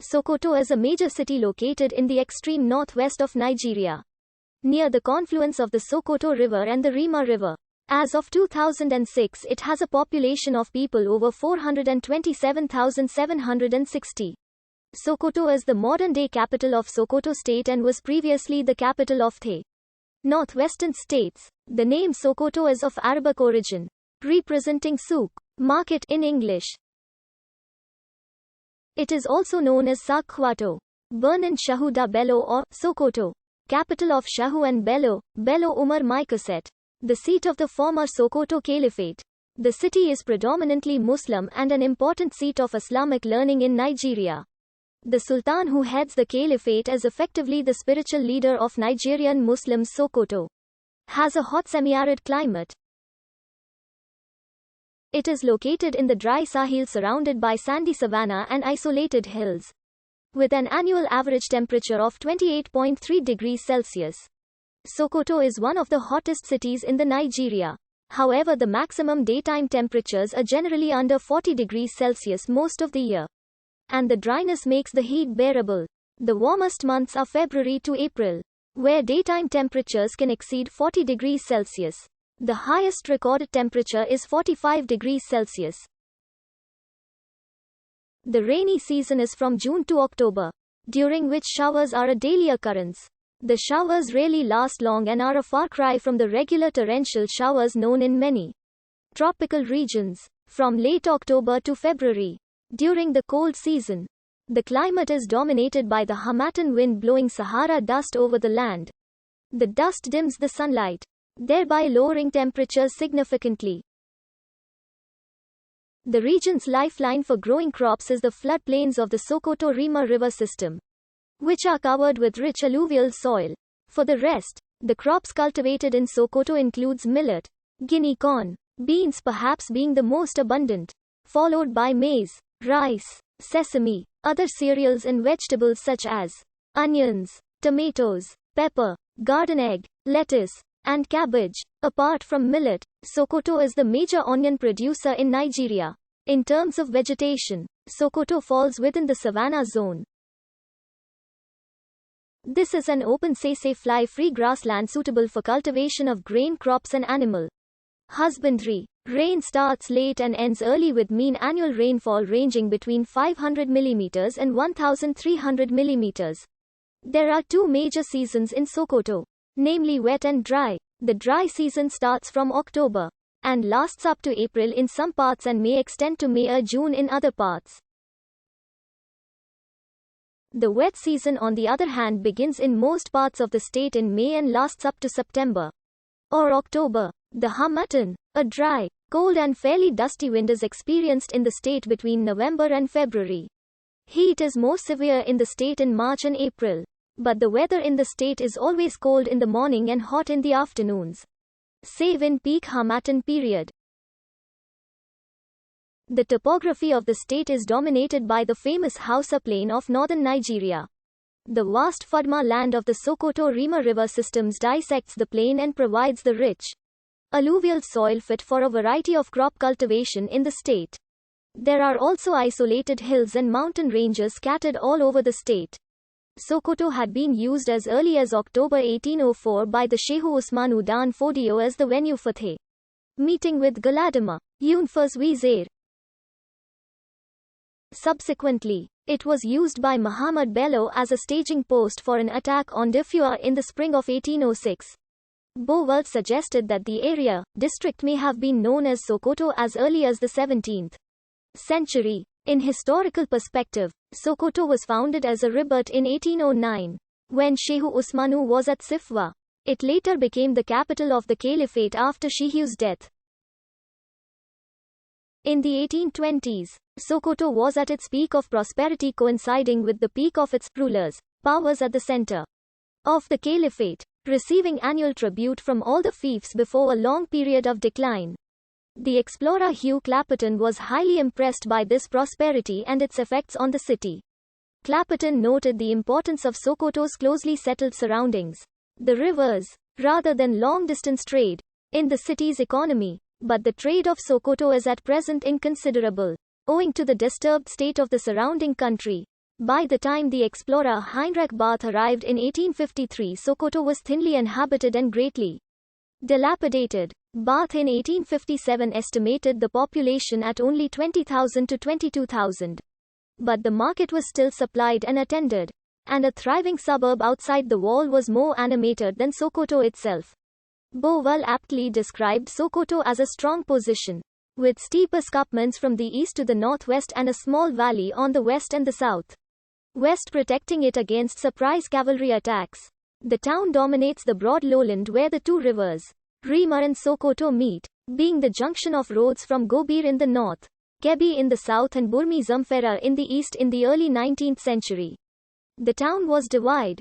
Sokoto is a major city located in the extreme northwest of Nigeria, near the confluence of the Sokoto River and the Rima River. As of 2006, it has a population of people over 427,760. Sokoto is the modern-day capital of Sokoto state and was previously the capital of the northwestern states. The name Sokoto is of Arabic origin, representing souk, market in English. It is also known as Sokoto, Birnin Shahu da Bello or Sokoto, capital of Shahu and Bello, Bello Umar Mikaset, the seat of the former Sokoto Caliphate. The city is predominantly Muslim and an important seat of Islamic learning in Nigeria. The Sultan who heads the Caliphate is effectively the spiritual leader of Nigerian Muslims. Sokoto has a hot semi-arid climate. It is located in the dry Sahel surrounded by sandy savanna and isolated hills, with an annual average temperature of 28.3 degrees Celsius. Sokoto is one of the hottest cities in the Nigeria. However, the maximum daytime temperatures are generally under 40 degrees Celsius most of the year, and the dryness makes the heat bearable. The warmest months are February to April, where daytime temperatures can exceed 40 degrees Celsius. The highest recorded temperature is 45 degrees Celsius. The rainy season is from June to October, during which showers are a daily occurrence. The showers rarely last long and are a far cry from the regular torrential showers known in many tropical regions. From late October to February, during the cold season, the climate is dominated by the Harmattan wind blowing Sahara dust over the land. The dust dims the sunlight, thereby lowering temperatures significantly. The region's lifeline for growing crops is the floodplains of the Sokoto-Rima river system, which are covered with rich alluvial soil. For the rest, the crops cultivated in Sokoto includes millet, guinea corn, beans perhaps being the most abundant, followed by maize, rice, sesame, other cereals and vegetables such as onions, tomatoes, pepper, garden egg, lettuce, and cabbage. Apart from millet, Sokoto is the major onion producer in Nigeria. In terms of vegetation, Sokoto falls within the savanna zone. This is an open fly-free grassland suitable for cultivation of grain crops and animal husbandry. Rain starts late and ends early with mean annual rainfall ranging between 500 mm and 1,300 mm. There are two major seasons in Sokoto, namely wet and dry. The dry season starts from October and lasts up to April in some parts and may extend to May or June in other parts. The wet season, on the other hand, begins in most parts of the state in May and lasts up to September or October. The Harmattan, a dry, cold and fairly dusty wind, is experienced in the state between November and February. Heat is more severe in the state in March and April, but the weather in the state is always cold in the morning and hot in the afternoons, save in peak Harmattan period. The topography of the state is dominated by the famous Hausa Plain of northern Nigeria. The vast Fadma land of the Sokoto-Rima river systems dissects the plain and provides the rich alluvial soil fit for a variety of crop cultivation in the state. There are also isolated hills and mountain ranges scattered all over the state. Sokoto had been used as early as October 1804 by the Shehu Usmanu Dan Fodio as the venue for the meeting with Galadima, Yunus Vizier. Subsequently, it was used by Muhammad Bello as a staging post for an attack on Diffua in the spring of 1806. Bowelt suggested that the district may have been known as Sokoto as early as the 17th century. In historical perspective, Sokoto was founded as a ribat in 1809, when Shehu Usmanu was at Sifwa. It later became the capital of the Caliphate after Shehu's death. In the 1820s, Sokoto was at its peak of prosperity, coinciding with the peak of its rulers' powers at the center of the Caliphate, receiving annual tribute from all the fiefs before a long period of decline. The explorer Hugh Clapperton was highly impressed by this prosperity and its effects on the city. Clapperton noted the importance of Sokoto's closely settled surroundings, the rivers, rather than long-distance trade, in the city's economy. But the trade of Sokoto is at present inconsiderable, owing to the disturbed state of the surrounding country. By the time the explorer Heinrich Barth arrived in 1853, Sokoto was thinly inhabited and greatly dilapidated. Barth in 1857 estimated the population at only 20,000 to 22,000. But the market was still supplied and attended, and a thriving suburb outside the wall was more animated than Sokoto itself. Bowell aptly described Sokoto as a strong position, with steep escarpments from the east to the northwest and a small valley on the west and the south west protecting it against surprise cavalry attacks. The town dominates the broad lowland where the two rivers, Rima and Sokoto, meet, being the junction of roads from Gobir in the north, Kebi in the south and Burmi Zamfara in the east in the early 19th century. The town was divided